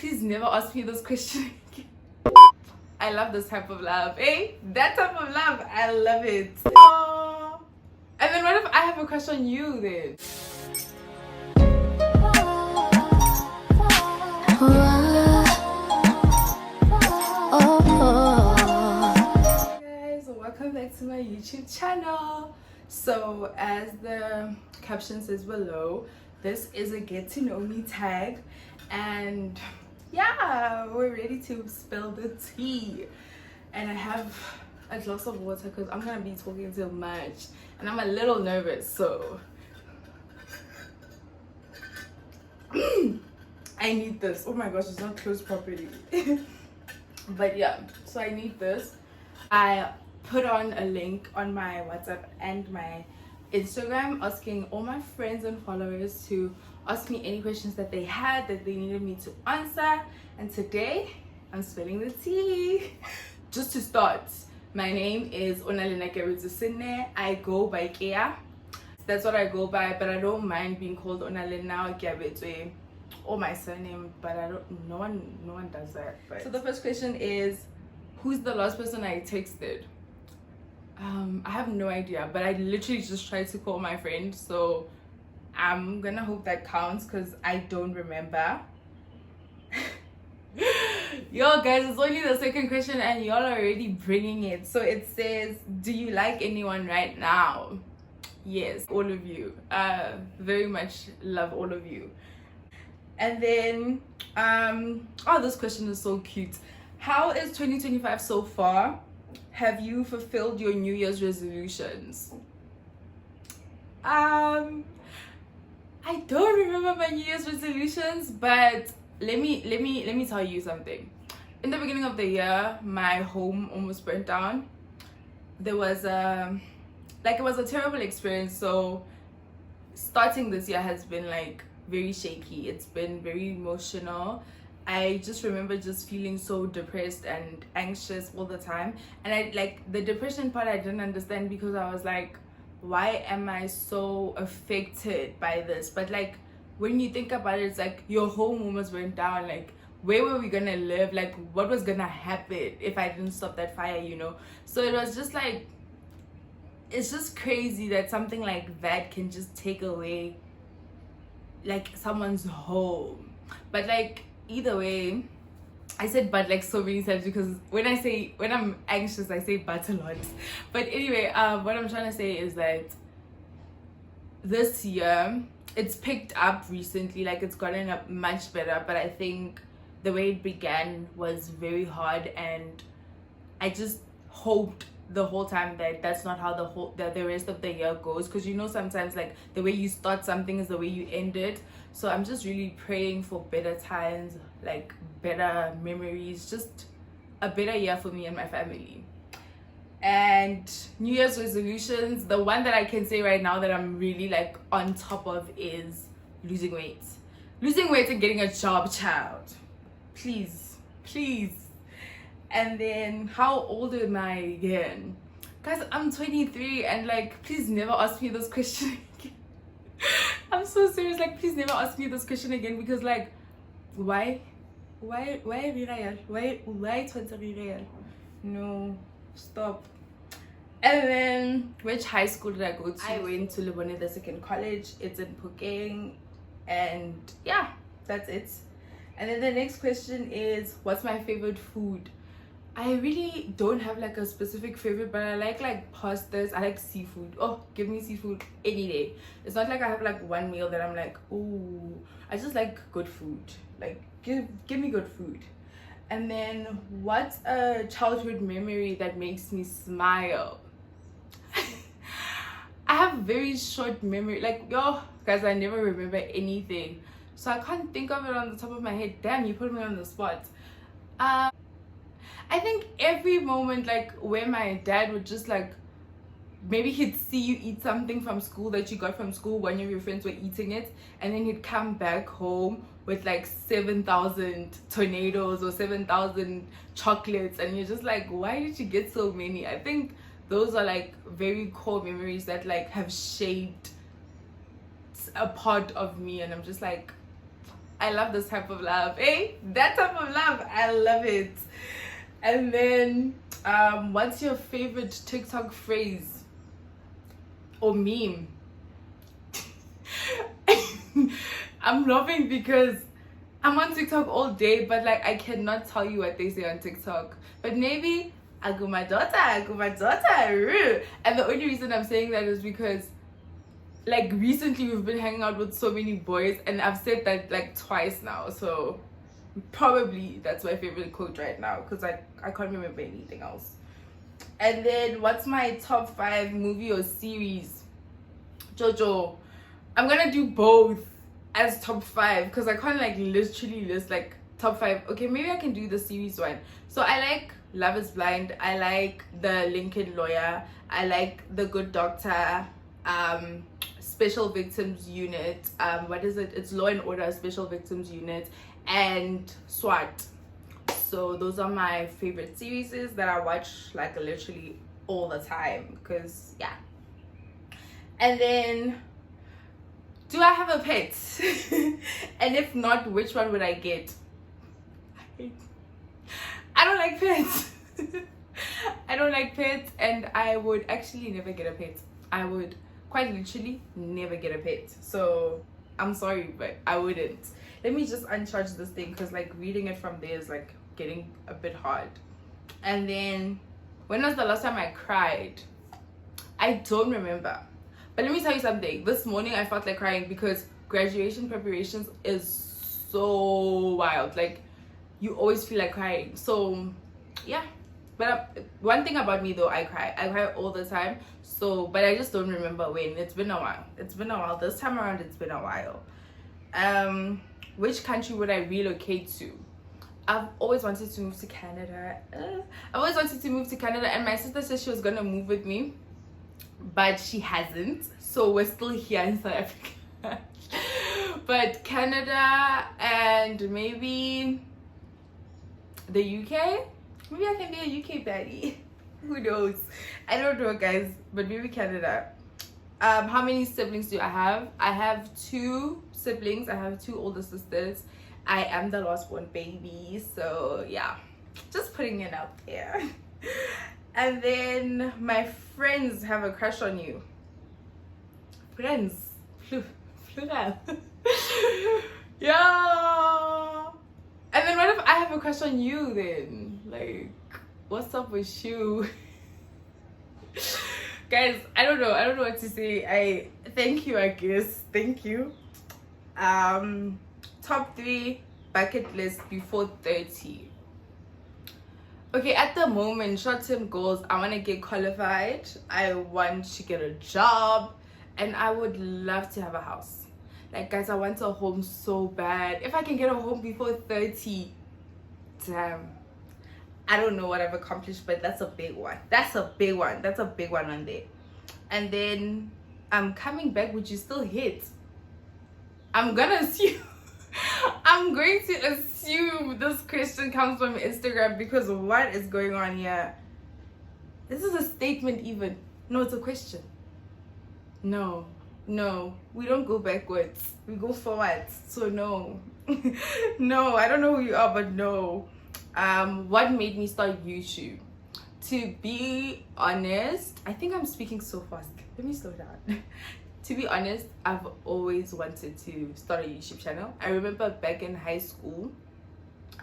please never ask me this question again. I love this type of love. That type of love, I love it. Aww. And then what if I have a crush on you then? Hey guys, welcome back to my YouTube channel. So as the caption says below, this is a get to know me tag, and yeah, we're ready to spill the tea. And I have a glass of water because I'm gonna be talking too much and I'm a little nervous, so I need this. Oh my gosh, it's not closed properly. But yeah, so I need this. I put on a link on my WhatsApp and my Instagram asking all my friends and followers to ask me any questions that they had that they needed me to answer, and today I'm spilling the tea. Just to start, my name is Onalena Geruzusine. I go by Kea. That's what I go by, but I don't mind being called Onalena Geruzusine or my surname, but no one does that. But so the first question is, who's the last person I texted? I have no idea, but I literally just tried to call my friend, so I'm gonna hope that counts because I don't remember. Yo guys, it's only the second question and y'all are already bringing it. So it says, do you like anyone right now? Yes, all of you. Very much love all of you. And then oh, this question is so cute. How is 2025 so far? Have you fulfilled your New Year's resolutions? I don't remember my New Year's resolutions, but let me tell you something. In the beginning of the year, my home almost burnt down. There was it was a terrible experience. So starting this year has been like very shaky. It's been very emotional. I just remember just feeling so depressed and anxious all the time, and I like the depression part I didn't understand because I was like, why am I so affected by this? But like when you think about it, it's like your home almost went down. Like, where were we gonna live? Like, what was gonna happen if I didn't stop that fire, you know? So it was just like, it's just crazy that something like that can just take away like someone's home. But like either way, I said but like so many times because when I'm anxious I say but a lot. But anyway, what I'm trying to say is that this year it's picked up recently, like it's gotten up much better, but I think the way it began was very hard, and I just hoped the whole time that that's not how the rest of the year goes, because you know sometimes like the way you start something is the way you end it. So I'm just really praying for better times, like better memories, just a better year for me and my family. And New Year's resolutions, the one that I can say right now that I'm really like on top of is losing weight and getting a job, child. Please. And then how old am I again? Guys, I'm 23, and like please never ask me this question again. I'm so serious, like please never ask me this question again, because like why Virayal? Why 20 No, stop. And then which high school did I go to? I went to Lebone the Second College. It's in Phokeng, and yeah, that's it. And then the next question is, what's my favorite food? I really don't have like a specific favorite, but I like pastas. I like seafood. Oh, give me seafood any day. It's not like I have like one meal that I'm like, ooh. I just like good food. Like give me good food. And then what's a childhood memory that makes me smile? I have very short memory. Like, yo guys, I never remember anything, so I can't think of it on the top of my head. Damn, you put me on the spot. I think every moment, like where my dad would just like, maybe he'd see you eat something from school that you got from school, one of your friends were eating it, and then he'd come back home with like 7,000 tornadoes or 7,000 chocolates, and you're just like, why did you get so many? I think those are like very core memories that like have shaped a part of me, and I'm just like, I love this type of love. That type of love, I love it. And then, what's your favorite TikTok phrase or meme? I'm laughing because I'm on TikTok all day, but like I cannot tell you what they say on TikTok. But maybe I go my daughter. And the only reason I'm saying that is because like recently we've been hanging out with so many boys, and I've said that like twice now. So probably that's my favorite quote right now, because I can't remember anything else. And then what's my top 5 movie or series? Jojo. I'm gonna do both as top 5 because I can't like literally list like top 5. Okay, maybe I can do the series one. So I like Love is Blind, I like The Lincoln Lawyer, I like The Good Doctor, Special Victims Unit, what is it? It's Law and Order Special Victims Unit, and SWAT. So those are my favorite series that I watch like literally all the time, because yeah. And then, do I have a pet? And if not, which one would I get? I don't like pets. I don't like pets, and I would actually never get a pet. I would quite literally never get a pet. So I'm sorry, but I wouldn't. Let me just uncharge this thing, because like reading it from there is like getting a bit hard. And then, when was the last time I cried? I don't remember. But let me tell you something. This morning I felt like crying because graduation preparations is so wild. Like, you always feel like crying. So yeah. But one thing about me though, I cry all the time. So, but I just don't remember when. It's been a while. This time around, it's been a while. Which country would I relocate to? I've always wanted to move to Canada. And my sister said she was gonna move with me, but she hasn't. So we're still here in South Africa. But Canada and maybe the UK. Maybe I can be a UK baddie. Who knows? I don't know, guys. But maybe Canada. How many siblings do I have? I have 2 siblings. I have 2 older sisters. I am the last born baby. So yeah, just putting it out there. And then my friends have a crush on you. Friends. Plural. Yeah. And then what if I have a crush on you then? Like, what's up with you? Guys, I don't know what to say. Thank you, I guess. Thank you. Top 3 bucket list before 30. Okay, at the moment, short-term goals, I want to get qualified, I want to get a job, and I would love to have a house. Like, guys, I want a home so bad. If I can get a home before 30, damn. I don't know what I've accomplished, but that's a big one. That's a big one on there. And then, coming back, would you still hit? I'm going to assume this question comes from Instagram, because what is going on here? This is a statement even. No, it's a question. No, we don't go backwards. We go forwards. So no. No, I don't know who you are, but no. What made me start YouTube? To be honest, I think I'm speaking so fast. Let me slow down. To be honest, I've always wanted to start a YouTube channel. I remember back in high school,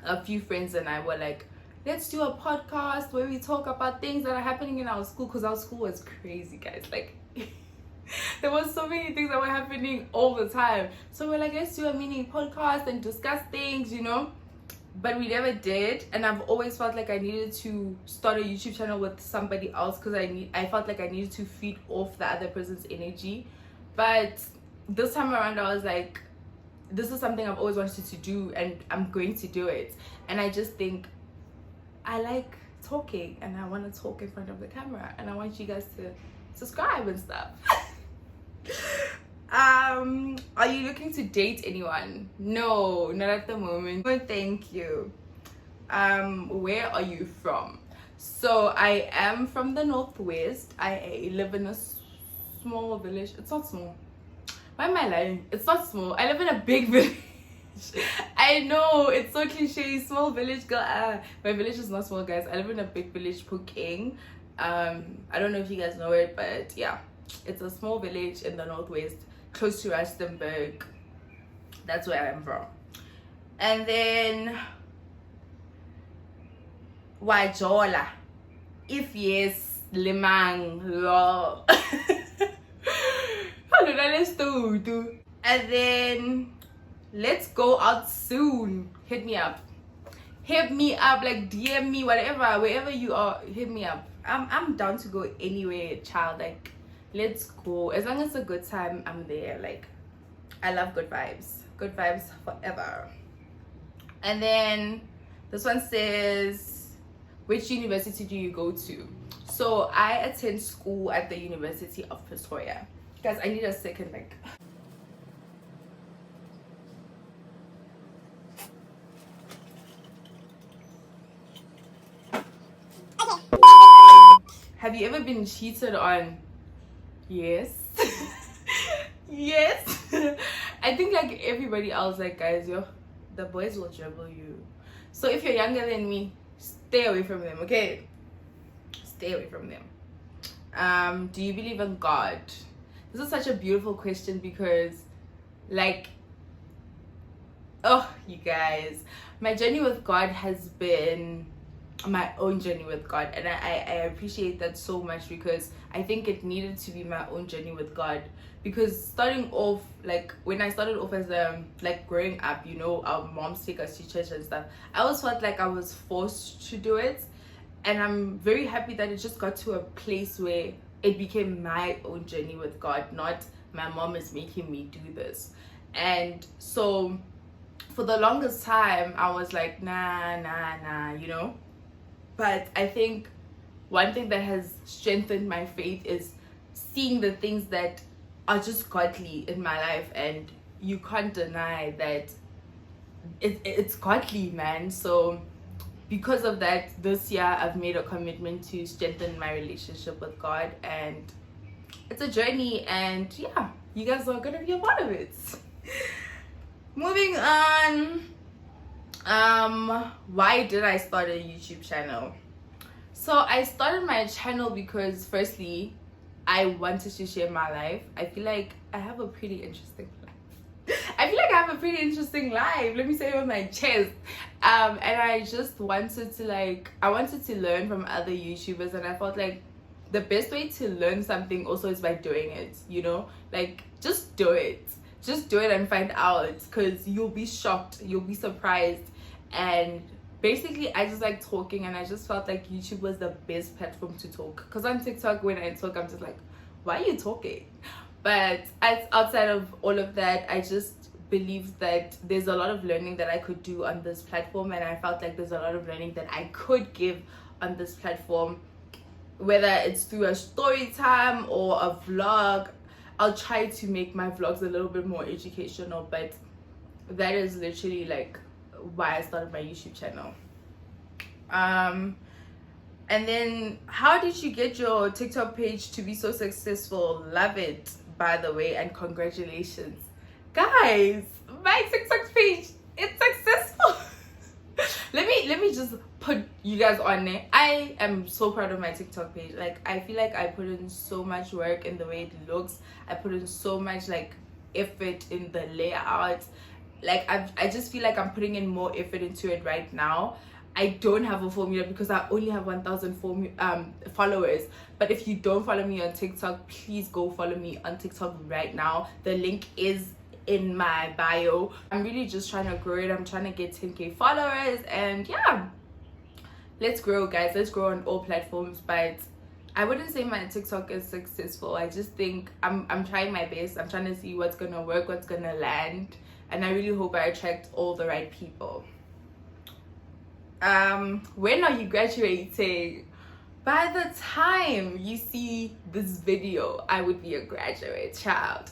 a few friends and I were like, let's do a podcast where we talk about things that are happening in our school, because our school was crazy, guys. Like, there was so many things that were happening all the time. So we're like, let's do a mini podcast and discuss things, you know. But we never did, and I've always felt like I needed to start a YouTube channel with somebody else, because I felt like I needed to feed off the other person's energy. But this time around, I was like, this is something I've always wanted to do, and I'm going to do it. And I just think I like talking, and I want to talk in front of the camera, and I want you guys to subscribe and stuff. Are you looking to date anyone? No, not at the moment. But thank you. Where are you from? So I am from the Northwest. I live in a small village. It's not small. Why am I lying? It's not small. I live in a big village. I know, it's so cliche, small village girl. My village is not small, guys. I live in a big village, Puking. I don't know if you guys know it, but yeah, it's a small village in the northwest, close to Rustenburg. That's where I'm from. And then Wajola. If yes, Limang, lol. And then let's go out soon. Hit me up, like DM me, whatever, wherever you are, hit me up. I'm down to go anywhere, child. Like, let's go. As long as it's a good time, I'm there. Like, I love good vibes forever. And then this one says, which university do you go to? So I attend school at the University of Pretoria. Guys, I need a second, like. Have you ever been cheated on? Yes. Yes. I think like everybody else, like, guys, the boys will dribble you. So if you're younger than me, stay away from them, okay? Stay away from them. Do you believe in God? This is such a beautiful question because, like, oh, you guys, my journey with God has been my own journey with God, and I appreciate that so much, because I think it needed to be my own journey with God. Because starting off, like when I started off as like growing up, you know, our moms take us to church and stuff, I always felt like I was forced to do it, and I'm very happy that it just got to a place where it became my own journey with God, not my mom is making me do this. And so for the longest time I was like, nah, you know. But I think one thing that has strengthened my faith is seeing the things that are just godly in my life, and you can't deny that it's godly, man. So because of that, this year I've made a commitment to strengthen my relationship with God, and it's a journey, and yeah, you guys are gonna be a part of it. Moving on. Why did I start a YouTube channel? So I started my channel because firstly, I wanted to share my life. I feel like I have a pretty interesting life. Let me say it with my chest. And I just wanted to I wanted to learn from other YouTubers, and I felt like the best way to learn something also is by doing it, you know? Like, just do it and find out, because you'll be shocked, you'll be surprised. And basically I just like talking, and I just felt like YouTube was the best platform to talk, because on TikTok when I talk I'm just like, why are you talking? But outside of all of that, I just believe that there's a lot of learning that I could do on this platform, and I felt like there's a lot of learning that I could give on this platform, whether it's through a story time or a vlog. I'll try to make my vlogs a little bit more educational, but that is literally like why I started my YouTube channel. And then, how did you get your TikTok page to be so successful? Love it, by the way, and congratulations, guys. My TikTok page, it's successful. let me just put you guys on it. I am so proud of my TikTok page. Like, I feel like I put in so much work in the way it looks. I put in so much like effort in the layout. Like, I just feel like I'm putting in more effort into it right now. I don't have a formula because I only have 1,000 followers. But if you don't follow me on TikTok, please go follow me on TikTok right now. The link is in my bio. I'm really just trying to grow it. I'm trying to get 10k followers, and yeah, let's grow, guys. Let's grow on all platforms. But I wouldn't say my TikTok is successful. I just think I'm trying my best. I'm trying to see what's gonna work, what's gonna land, and I really hope I attract all the right people. When are you graduating? By the time you see this video, I would be a graduate, child.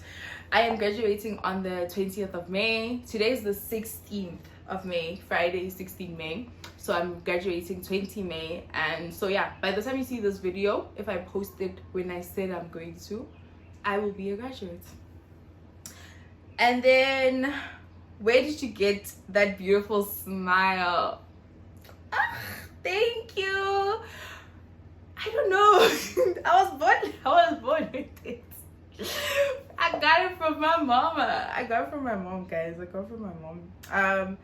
I am graduating on the 20th of May. Today is the 16th of May, Friday, 16 May. So I'm graduating 20 May. And so yeah, by the time you see this video, if I post it when I said I'm going to, I will be a graduate. And then, where did you get that beautiful smile? Ah, thank you. I don't know. I was born with it. I got it from my mama. I got it from my mom, guys. I got it from my mom.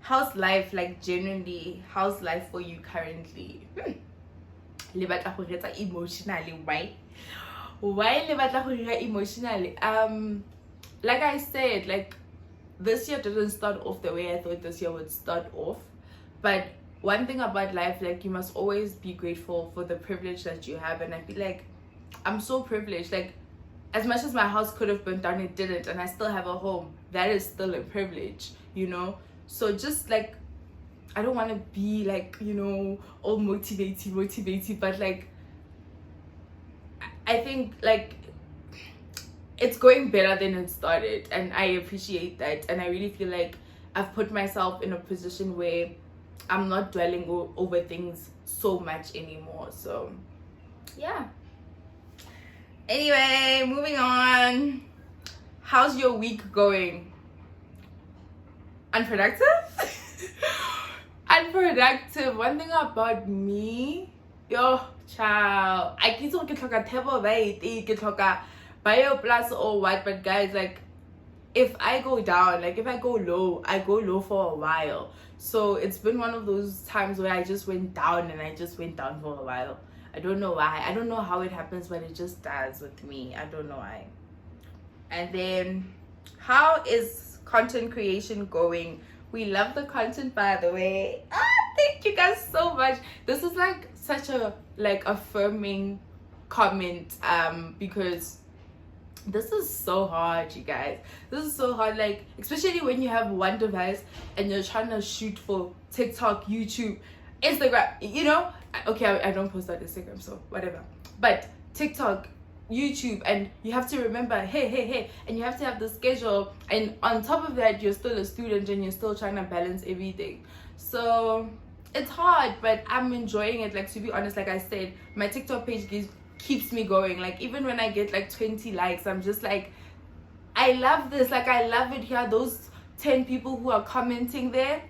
How's life, like, genuinely, how's life for you currently? Le batla go retsa emotionally. Why le batla go rera emotionally? Like I said, like, this year didn't start off the way I thought this year would start off. But one thing about life, like, you must always be grateful for the privilege that you have. And I feel like I'm so privileged. Like, as much as my house could have burnt down, it didn't, and I still have a home. That is still a privilege, you know? So just, like, I don't want to be, like, you know, all motivated, but, like, I think, like, it's going better than it started, and I appreciate that. And I really feel like I've put myself in a position where I'm not dwelling over things so much anymore. So, yeah. Anyway, moving on. How's your week going? Unproductive? Unproductive. One thing about me, yo, child, I keep talking like a table, right? Bio plus or what, but guys, like, if I go down, like, if I go low for a while. So it's been one of those times where I just went down, and I just went down for a while. I don't know why. I don't know how it happens, but it just does with me. I don't know why. And then, how is content creation going? We love the content, by the way. Thank you guys so much. This is like such a, like, affirming comment, because this is so hard, you guys. This is so hard, like, especially when you have one device and you're trying to shoot for TikTok, YouTube, Instagram, you know. Okay, I don't post on Instagram, so whatever. But TikTok, YouTube, and you have to remember, hey, and you have to have the schedule, and on top of that, you're still a student and you're still trying to balance everything. So it's hard, but I'm enjoying it. Like, to be honest, like I said, my TikTok page keeps me going. Like, even when I get like 20 likes, I'm just like, I love this. Like, I love it here. Those 10 people who are commenting there,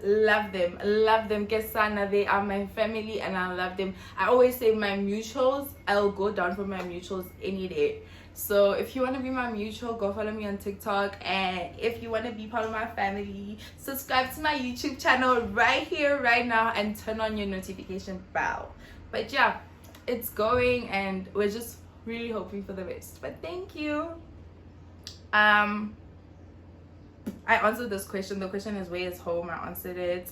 love them. Kesana, they are my family, and I love them. I always say my mutuals, I'll go down for my mutuals any day. So if you want to be my mutual, go follow me on TikTok. And if you want to be part of my family, subscribe to my YouTube channel right here, right now, and turn on your notification bell. But yeah, it's going, and we're just really hoping for the best. But thank you. I answered this question. The question is, where is home? I answered it.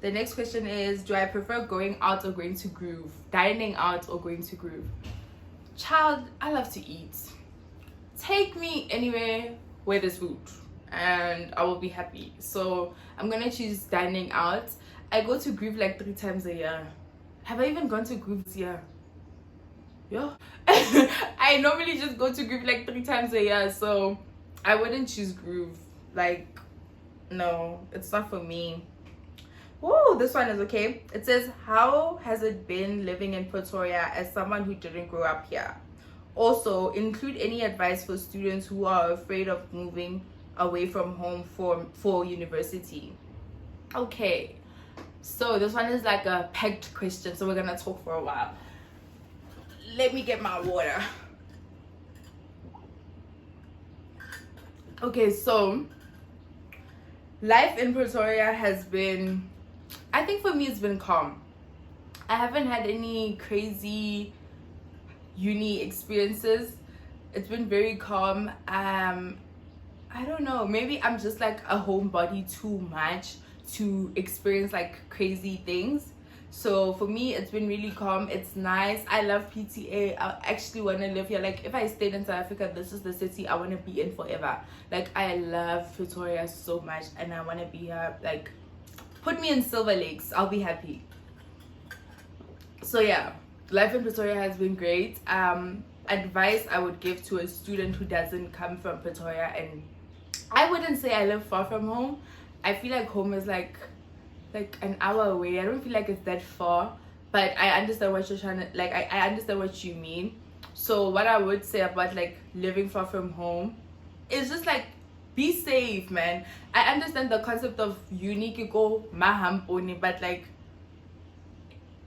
The next question is, do I prefer going out or going to Groove? Dining out or going to Groove? Child, I love to eat. Take me anywhere where there's food, and I will be happy. So I'm gonna choose dining out. I go to Groove like 3 times a year. Have I even gone to Groove this year? Yeah. I normally just go to Groove like 3 times a year, so I wouldn't choose Groove. Like, no, it's not for me. Whoa, this one is okay. It says, how has it been living in Pretoria as someone who didn't grow up here? Also, include any advice for students who are afraid of moving away from home for university. Okay, so this one is like a packed question, so we're gonna talk for a while. Let me get my water. Okay, so life in Pretoria has been, I think for me, it's been calm. I haven't had any crazy uni experiences. It's been very calm. I don't know, maybe I'm just like a homebody too much to experience like crazy things. So for me, it's been really calm. It's nice. I love PTA. I actually want to live here. Like, if I stayed in South Africa, this is the city I want to be in forever. Like, I love Pretoria so much, and I want to be here. Like, put me in Silver Lakes, I'll be happy. So yeah, life in Pretoria has been great. Advice I would give to a student who doesn't come from Pretoria, and I wouldn't say I live far from home. I feel like home is like an hour away. I don't feel like it's that far, but I understand what you're trying to, like, I understand what you mean. So what I would say about like living far from home is just like, be safe, man. I understand the concept of unique go mahamponi, but like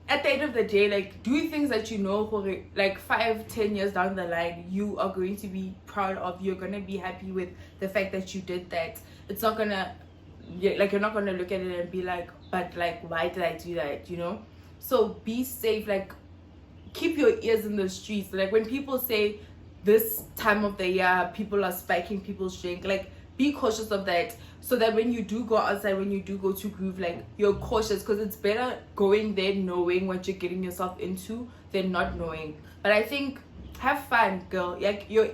at the end of the day, like do things that you know for like 5-10 years down the line you are going to be proud of. You're gonna be happy with the fact that you did that. It's not gonna like, you're not gonna look at it and be like, but like why did I do that, you know? So be safe, like keep your ears in the streets. Like when people say this time of the year people are spiking people's drink, like be cautious of that, so that when you do go outside, when you do go to Groove, like you're cautious, because it's better going there knowing what you're getting yourself into than not knowing. But I think have fun, girl. Like you're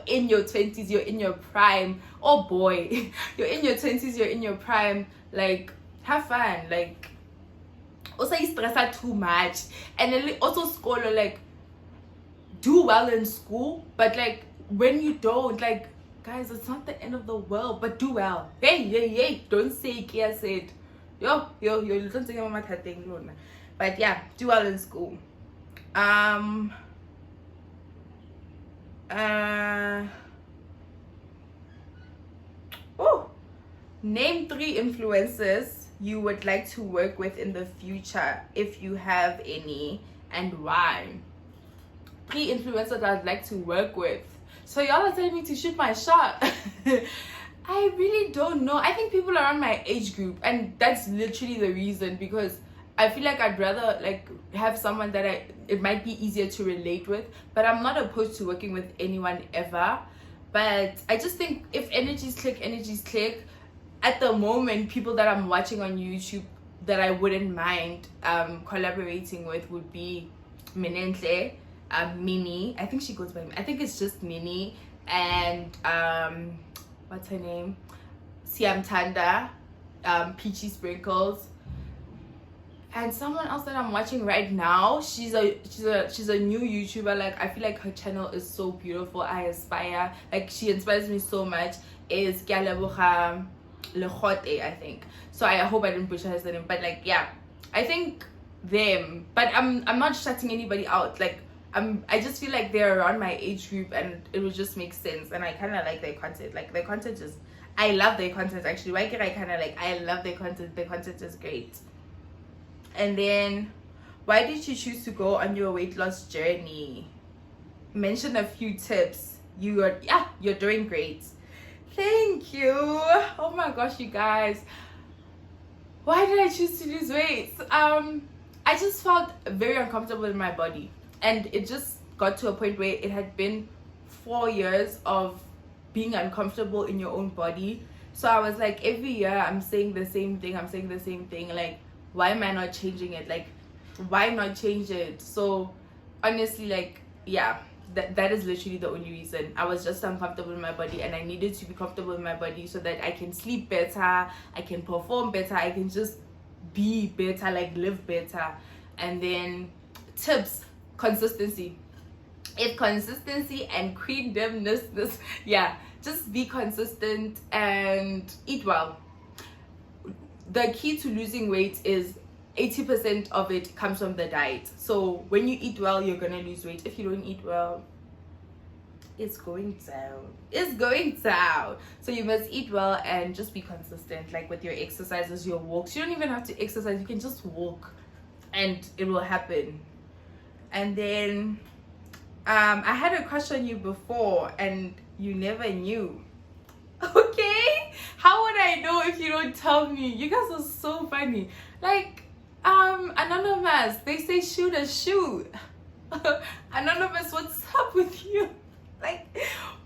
in your 20s, you're in your prime. Oh boy, you're in your 20s, you're in your prime. Like have fun. Like also you stress out too much, and then also school, like do well in school, but like when you don't, like guys, it's not the end of the world, but do well. Hey, don't say Kia said. Yo, don't think about my thing, but yeah, do well in school. Name 3 influencers you would like to work with in the future, if you have any, and why. 3 influencers I'd like to work with. So y'all are telling me to shoot my shot. I really don't know. I think people around my age group, and that's literally the reason, because I feel like I'd rather like have someone that it might be easier to relate with. But I'm not opposed to working with anyone ever. But I just think if energies click. At the moment, people that I'm watching on YouTube that I wouldn't mind collaborating with would be Minentle, Minnie. I think she goes by, I think it's just Minnie, and what's her name, Siam Tanda, Peachy Sprinkles, and someone else that I'm watching right now. She's a new YouTuber. Like I feel like her channel is so beautiful. I aspire, like she inspires me so much. Is Galeboga Legote, I think. So I hope I didn't butcher her name, but like yeah, I think them. But I'm not shutting anybody out. Like I just feel like they're around my age group and it would just make sense, and I kind of like their content. Like their content is, I love their content actually. Why can I kind of like, I love their content. Their content is great. And then, why did you choose to go on your weight loss journey? Mention a few tips. You're doing great. Thank you. Oh my gosh, you guys. Why did I choose to lose weight? I just felt very uncomfortable in my body, and it just got to a point where it had been 4 years of being uncomfortable in your own body. So I was like, every year I'm saying the same thing. Like, why am I not changing it? Like, why not change it? So honestly, like, yeah, that is literally the only reason. I was just uncomfortable in my body, and I needed to be comfortable in my body so that I can sleep better, I can perform better, I can just be better, like live better. And then tips, consistency. It's consistency and queendomness. Yeah, just be consistent and eat well. The key to losing weight is 80% of it comes from the diet. So when you eat well, you're gonna lose weight. If you don't eat well, it's going down. So you must eat well and just be consistent, like with your exercises, your walks. You don't even have to exercise, you can just walk and it will happen. And then I had a crush on you before and you never knew. Okay, how would I know if you don't tell me? You guys are so funny. Like Anonymous, they say shoot a shoot. Anonymous, what's up with you? Like,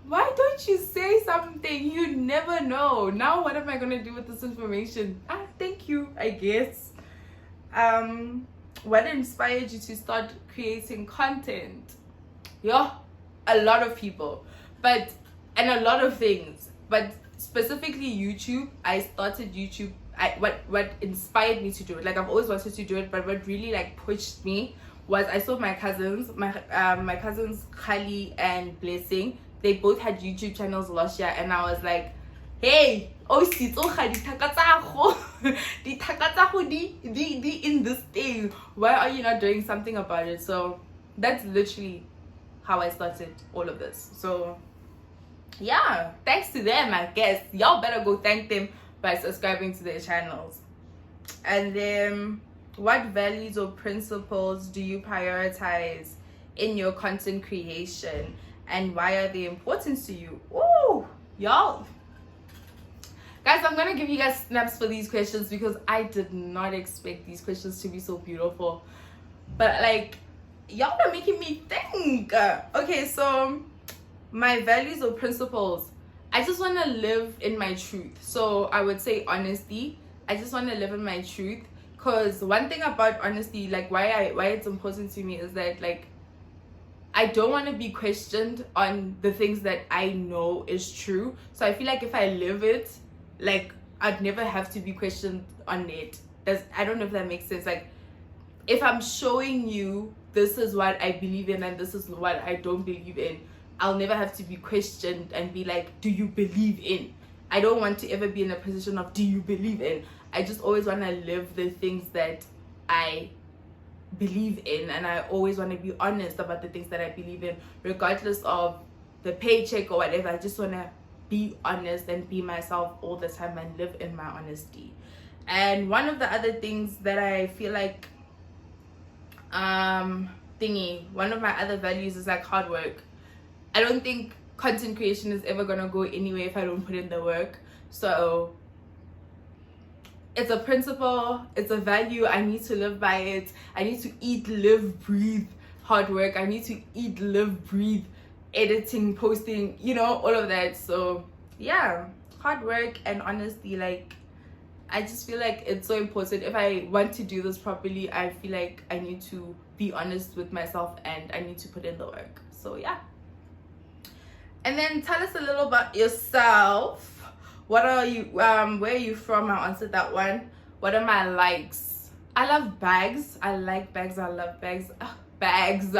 why don't you say something? You never know. Now what am I gonna do with this information? Thank you, I guess. What inspired you to start creating content? Yeah, a lot of people, and a lot of things, but specifically YouTube. I started YouTube. What inspired me to do it, like I've always wanted to do it, but what really like pushed me was I saw my cousins, my cousins Khali and Blessing. They both had YouTube channels last year, and I was like, hey, di in this thing. Why are you not doing something about it? So that's literally how I started all of this. So yeah, thanks to them, I guess. Y'all better go thank them by subscribing to their channels. And then, what values or principles do you prioritize in your content creation, and why are they important to you? Ooh, y'all. Guys, I'm gonna give you guys snaps for these questions because I did not expect these questions to be so beautiful. But like, y'all are making me think. Okay, so my values or principles, I just want to live in my truth. So I would say honesty. I just want to live in my truth, because one thing about honesty, like why it's important to me, is that like I don't want to be questioned on the things that I know is true. So I feel like if I live it, like I'd never have to be questioned on it. I don't know if that makes sense. Like if I'm showing you this is what I believe in and this is what I don't believe in, I'll never have to be questioned and be like, do you believe in? I don't want to ever be in a position of do you believe in? I just always want to live the things that I believe in, and I always want to be honest about the things that I believe in, regardless of the paycheck or whatever. I just want to be honest and be myself all the time and live in my honesty. And one of the other things that I feel like one of my other values is like hard work. I don't think content creation is ever gonna go anywhere if I don't put in the work. So it's a principle, it's a value. I need to live by it. I need to eat, live, breathe hard work. I need to eat, live, breathe editing, posting, all of that. So yeah, hard work and honesty. Like I just feel like it's so important. If I want to do this properly, I feel like I need to be honest with myself and I need to put in the work. So yeah. And then tell us a little about yourself. What are you, where are you from? I answered that one. What are my likes? I love bags. I like bags. I love bags. Bags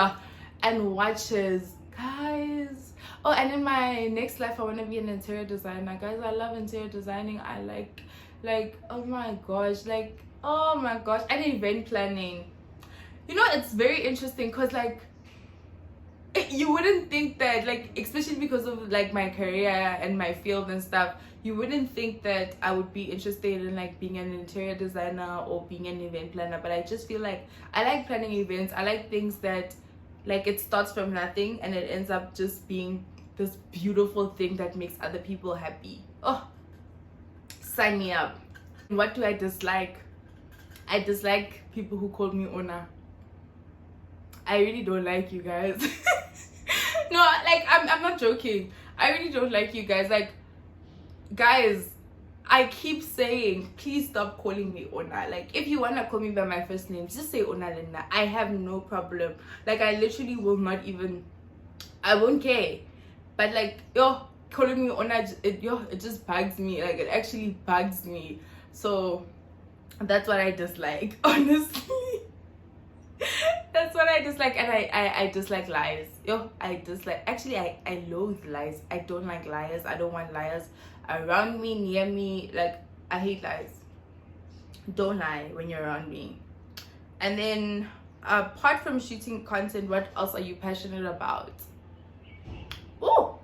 and watches. Guys. Oh, and in my next life, I want to be an interior designer. Guys, I love interior designing. I like, oh my gosh. And event planning. It's very interesting because, like, you wouldn't think that, like, especially because of like my career and my field and stuff, you wouldn't think that I would be interested in like being an interior designer or being an event planner. But I just feel like I like planning events. I like things that, like, it starts from nothing and it ends up just being this beautiful thing that makes other people happy. Oh, sign me up. What do I dislike? I dislike people who call me Ona. I really don't like you guys. No, like, I'm not joking. I really don't like you guys. Like, guys, I keep saying, please stop calling me Ona. Like, if you want to call me by my first name, just say Ona Linda. I have no problem. Like, I literally will not even, I won't care. But like, calling me Ona, it just bugs me. Like, it actually bugs me. So that's what I dislike, honestly. That's what I dislike. And I dislike lies. I loathe lies. I don't like liars. I don't want liars around me, near me. Like, I hate lies. Don't lie when you're around me. And then apart from shooting content, what else are you passionate about? Oh,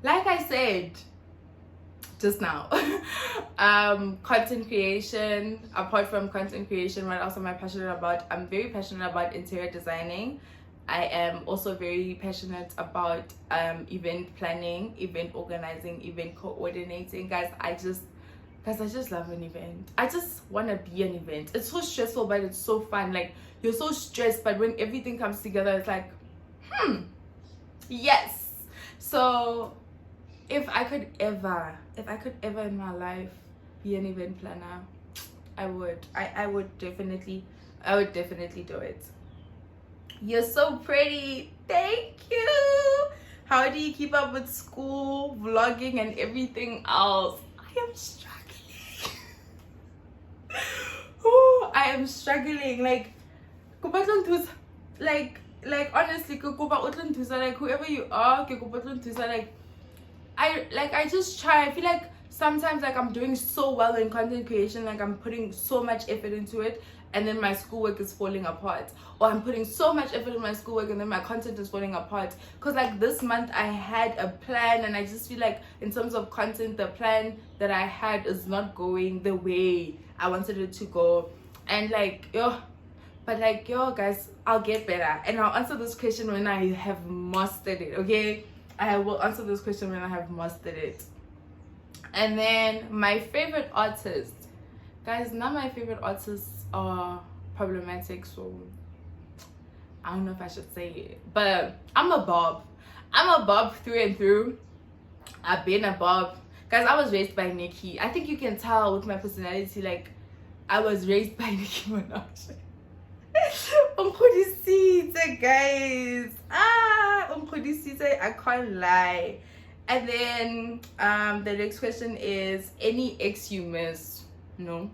like I said just now, content creation. Apart from content creation, what else am I passionate about? I'm very passionate about interior designing. I am also very passionate about event planning, event organizing, event coordinating. Guys, I just love an event. I just want to be an event. It's so stressful, but it's so fun. Like, you're so stressed, but when everything comes together, it's like, yes. So if I could ever in my life be an event planner, I would definitely do it. You're so pretty. Thank you. How do you keep up with school, vlogging, and everything else? I am struggling. Oh, I am struggling. Like, honestly, like, whoever you are, like, I just try. I feel like sometimes like I'm doing so well in content creation, like I'm putting so much effort into it, and then my schoolwork is falling apart, or I'm putting so much effort in my schoolwork and then my content is falling apart. Because like this month I had a plan, and I just feel like in terms of content, the plan that I had is not going the way I wanted it to go. And like but like guys, I'll get better, and I'll answer this question when I have mastered it. Okay, I will answer this question when I have mastered it. And then my favorite artist, guys, none of my favorite artists are problematic, so I don't know if I should say it, but I'm a Bob through and through. I've been a Bob, guys. I was raised by Nicki. I think you can tell with my personality, like I was raised by Nicki Minaj. Guys, I can't lie. And then the next question is, any ex you miss? No,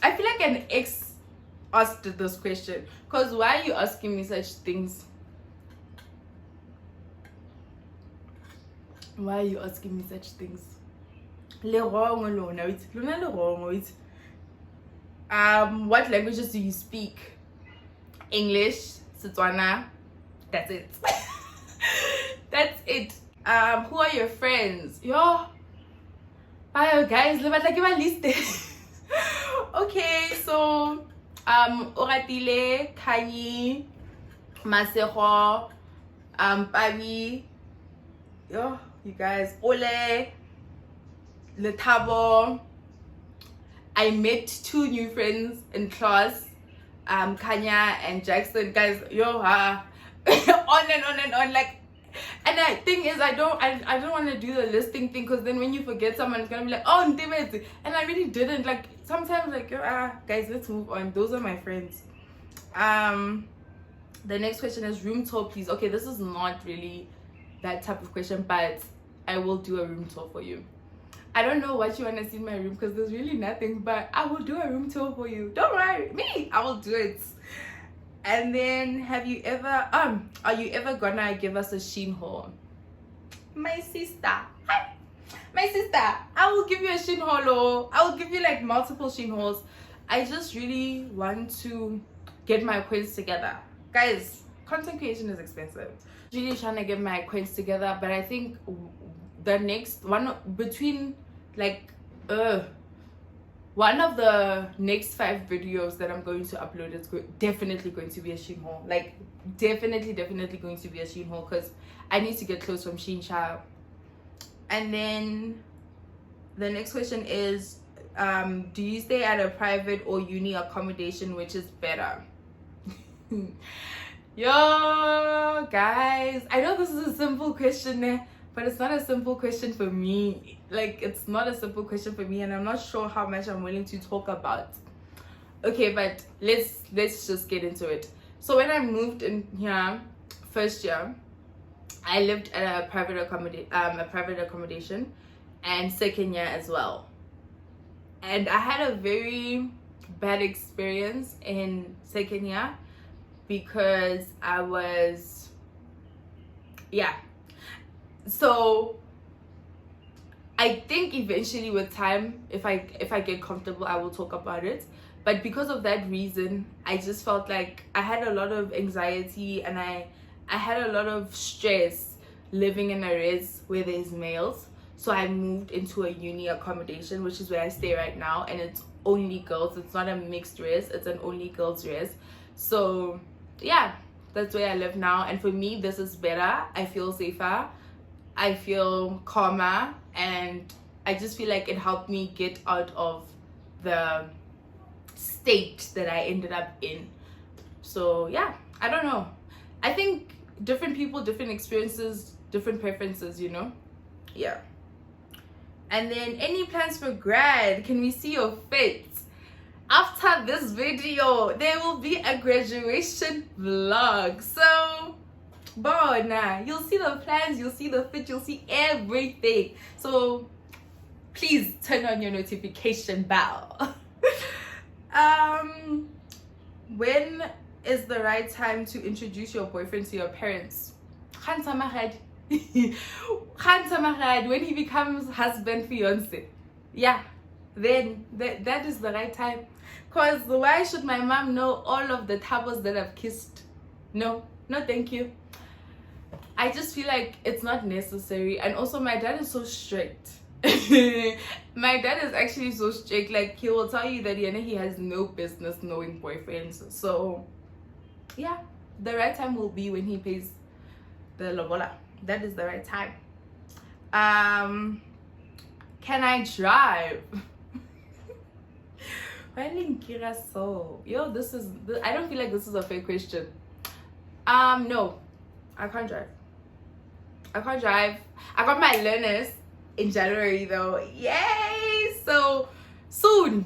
I feel like an ex asked this question, because why are you asking me such things? Why are you asking me such things? What languages do you speak? English, Setswana, that's it. That's it. Who are your friends? Bye guys, okay, so Oratile, Kanye, Masego, Pabi, you guys, Ole, Letabo. I met 2 new friends in class, Kanya and Jackson, guys. On and on, like. And the thing is, I don't want to do the listing thing, because then when you forget someone, it's gonna be like, oh, Ndebezi. And I really didn't. Like sometimes, like guys, let's move on. Those are my friends. The next question is room tour, please. Okay, this is not really that type of question, but I will do a room tour for you. I don't know what you want to see in my room, because there's really nothing, but I will do a room tour for you. Don't worry, I will do it. And then, are you ever gonna give us a Shein haul? My sister, hi, my sister, I will give you a Shein haul. I will give you like multiple Shein hauls. I just really want to get my coins together, guys. Content creation is expensive. Really trying to get my coins together, but I think the next one, between like one of the next 5 videos that I'm going to upload is definitely going to be a Shein haul. Like definitely going to be a Shein haul, because I need to get clothes from Shein Child. And then the next question is, do you stay at a private or uni accommodation, which is better? Yo guys, I know this is a simple question, but it's not a simple question for me. Like, it's not a simple question for me, and I'm not sure how much I'm willing to talk about. Okay, but let's just get into it. So when I moved in here first year, I lived at a private accommodation, and second year as well. And I had a very bad experience in second year, because I was so I think eventually with time, if I get comfortable, I will talk about it. But because of that reason, I just felt like I had a lot of anxiety, and I had a lot of stress living in a res where there's males. So I moved into a uni accommodation, which is where I stay right now, and it's only girls. It's not a mixed res, it's an only girls res. So yeah, that's where I live now, and for me this is better. I feel safer, I feel calmer, and I just feel like it helped me get out of the state that I ended up in. So yeah, I don't know, I think different people, different experiences, different preferences, you know. Yeah. And then, any plans for grad? Can we see your fit? After this video, there will be a graduation vlog. So, bona, you'll see the plans, you'll see the fit, you'll see everything. So, please turn on your notification bell. When is the right time to introduce your boyfriend to your parents? Khan Samahad, when he becomes husband, fiance, yeah, then that is the right time. Because why should my mom know all of the tabos that I've kissed? No, no, thank you. I just feel like it's not necessary. And also, my dad is so strict. My dad is actually so strict. Like, he will tell you that he has no business knowing boyfriends. So, yeah, the right time will be when he pays the lobola. That is the right time. Can I drive? Why didn't Kira so? Yo, I don't feel like this is a fair question. No, I can't drive. I can't drive. I got my learners in January though. Yay! So soon.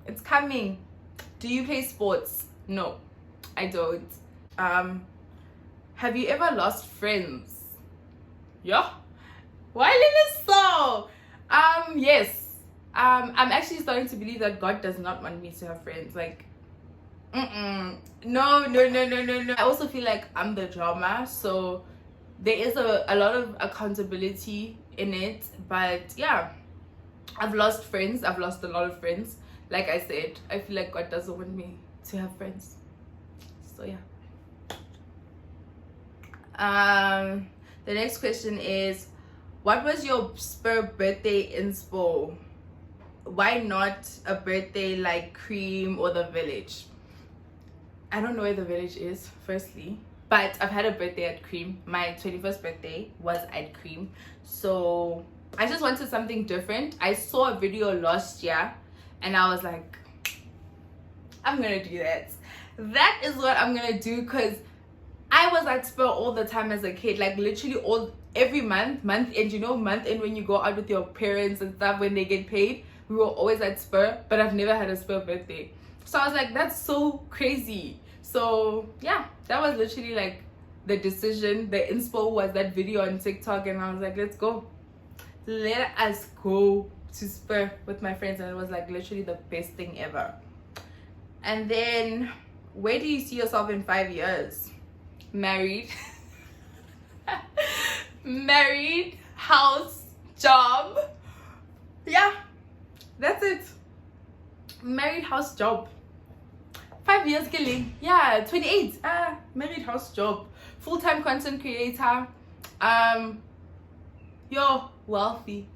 It's coming. Do you play sports? No, I don't. Have you ever lost friends? Yeah. Why is it so? Yes. I'm actually starting to believe that God does not want me to have friends. Like, no. I also feel like I'm the drama, so there is a lot of accountability in it. But yeah, I've lost friends. I've lost a lot of friends. Like I said, I feel like God doesn't want me to have friends. So yeah. The next question is, what was your spur birthday inspo? Why not a birthday like Cream or the Village? I don't know where the Village is, firstly, but I've had a birthday at Cream. My 21st birthday was at Cream, so I just wanted something different. I saw a video last year and I was like, I'm gonna do that. That is what I'm gonna do, because I was at Spur all the time as a kid, like literally every month end, month end when you go out with your parents and stuff, when they get paid, we were always at Spur, but I've never had a Spur birthday. So I was like, that's so crazy. So yeah, that was literally like the decision. The inspo was that video on TikTok, and I was like, let's go. Let us go to Spur with my friends, and it was like literally the best thing ever. And then, where do you see yourself in 5 years? Married. Married, house, job. Yeah, that's it. Married, house, job. 5 years killing. Yeah, 28. Married, house, job. Full-time content creator. Yo, wealthy.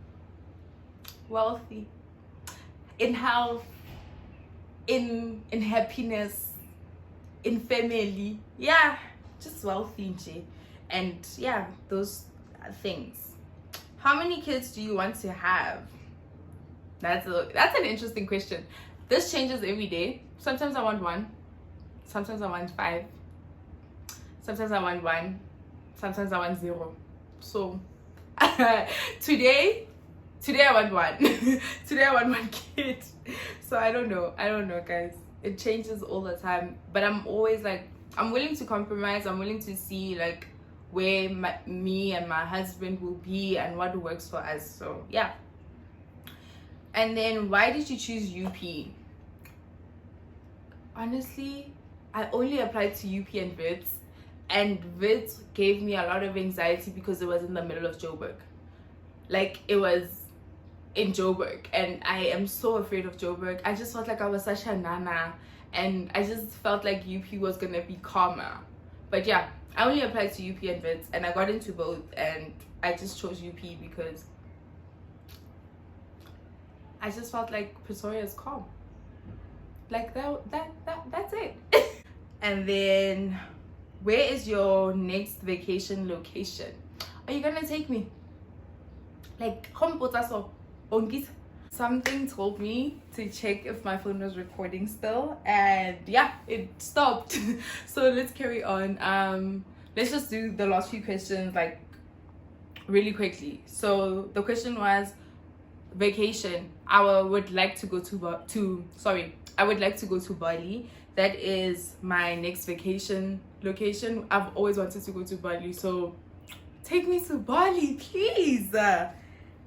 In health, in happiness, in family. Yeah, just wealthy, Jay. And yeah, those things. How many kids do you want to have? That's an interesting question. This changes every day. Sometimes I want 1, sometimes I want 5, sometimes I want 1, sometimes I want 0. So today I want 1. Today I want 1 kid. So I don't know guys. It changes all the time, but I'm always like, I'm willing to compromise. I'm willing to see like where me and my husband will be and what works for us. So yeah. And then, why did you choose UP? Honestly, I only applied to UP and Wits, and Wits gave me a lot of anxiety because it was in the middle of Joburg. Like, it was in Joburg, and I am so afraid of Joburg. I just felt like I was such a nana, and I just felt like UP was gonna be calmer. But yeah, I only applied to UP and Wits, and I got into both, and I just chose UP because I just felt like Pretoria is calm. Like that's it. And then, where is your next vacation location? Are you gonna take me? Like, something told me to check if my phone was recording still, and yeah, it stopped. So let's carry on. Let's just do the last few questions like really quickly. So the question was vacation. I would like to go to Bali. That is my next vacation location. I've always wanted to go to Bali, so take me to Bali, please.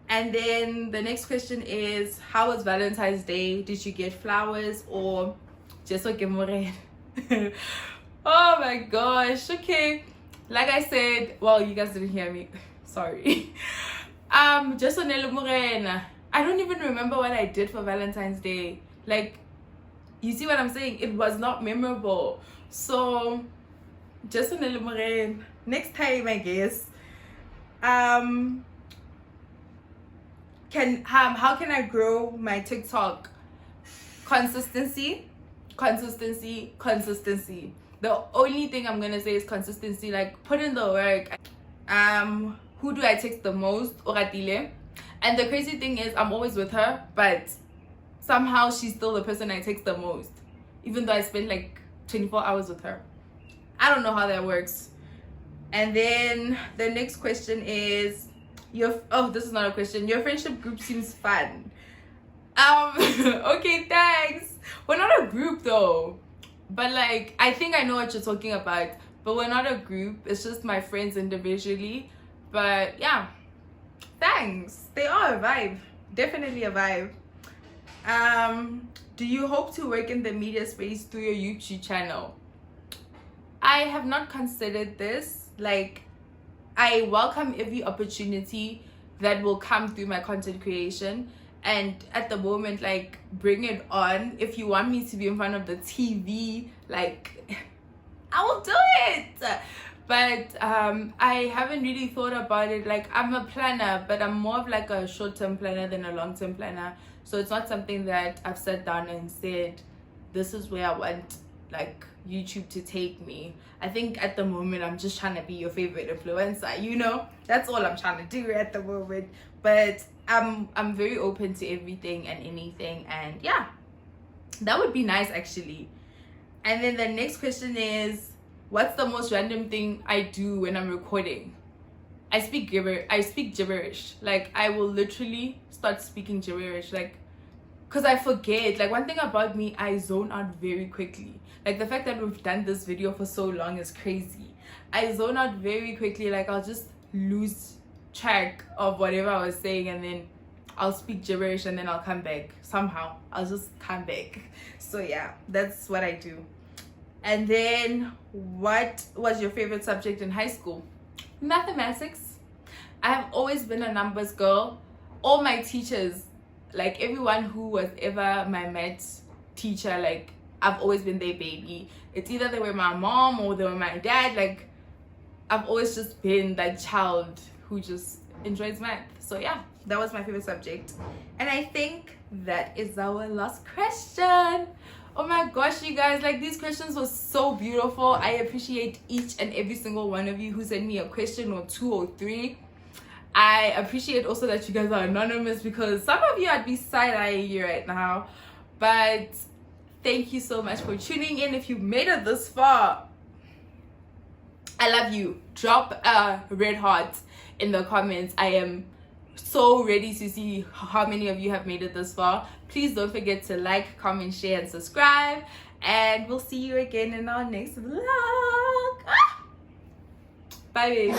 And then the next question is, how was Valentine's Day? Did you get flowers or just a gemore? Oh my gosh. Okay, like I said, well, you guys didn't hear me. Sorry. Just Sonele Morena. I don't even remember what I did for Valentine's Day. Like, you see what I'm saying? It was not memorable. So, just Sonele Morena. Next time, I guess. How can I grow my TikTok? Consistency. The only thing I'm gonna say is consistency. Like, put in the work. Who do I text the most? Oratile. And the crazy thing is, I'm always with her, but somehow she's still the person I text the most, even though I spend like 24 hours with her. I don't know how that works. And then the next question is, this is not a question. Your friendship group seems fun. Okay, thanks. We're not a group though, but like, I think I know what you're talking about, but we're not a group. It's just my friends individually. But yeah, thanks. They are a vibe. Definitely a vibe. Do you hope to work in the media space through your YouTube channel? I have not considered this. Like, I welcome every opportunity that will come through my content creation, and at the moment, like, bring it on. If you want me to be in front of the TV, like, I will do it. But I haven't really thought about it. Like, I'm a planner, but I'm more of like a short-term planner than a long-term planner. So it's not something that I've sat down and said, this is where I want like YouTube to take me. I think at the moment I'm just trying to be your favorite influencer, you know? That's all I'm trying to do at the moment. But I'm very open to everything and anything, and yeah, that would be nice actually. And then the next question is, what's the most random thing I do when I'm recording? I speak gibberish. Like, I will literally start speaking gibberish, like, because I forget. Like, one thing about me, I zone out very quickly. Like, the fact that we've done this video for so long is crazy. I zone out very quickly. Like, I'll just lose track of whatever I was saying, and then I'll speak gibberish, and then I'll come back. Somehow, I'll just come back. So yeah, that's what I do. And then, what was your favorite subject in high school? Mathematics. I have always been a numbers girl. All my teachers, like everyone who was ever my maths teacher, like, I've always been their baby. It's either they were my mom or they were my dad. Like, I've always just been that child who just enjoys math. So yeah, that was my favorite subject. And I think that is our last question. Oh my gosh, you guys, like, these questions were so beautiful. I appreciate each and every single one of you who sent me a question or two or three. I appreciate also that you guys are anonymous, because some of you I'd be side-eyeing you right now. But thank you so much for tuning in. If you made it this far, I love you. Drop a red heart in the comments. I am so ready to see how many of you have made it this far. Please don't forget to like, comment, share, and subscribe. And we'll see you again in our next vlog. Bye, baby.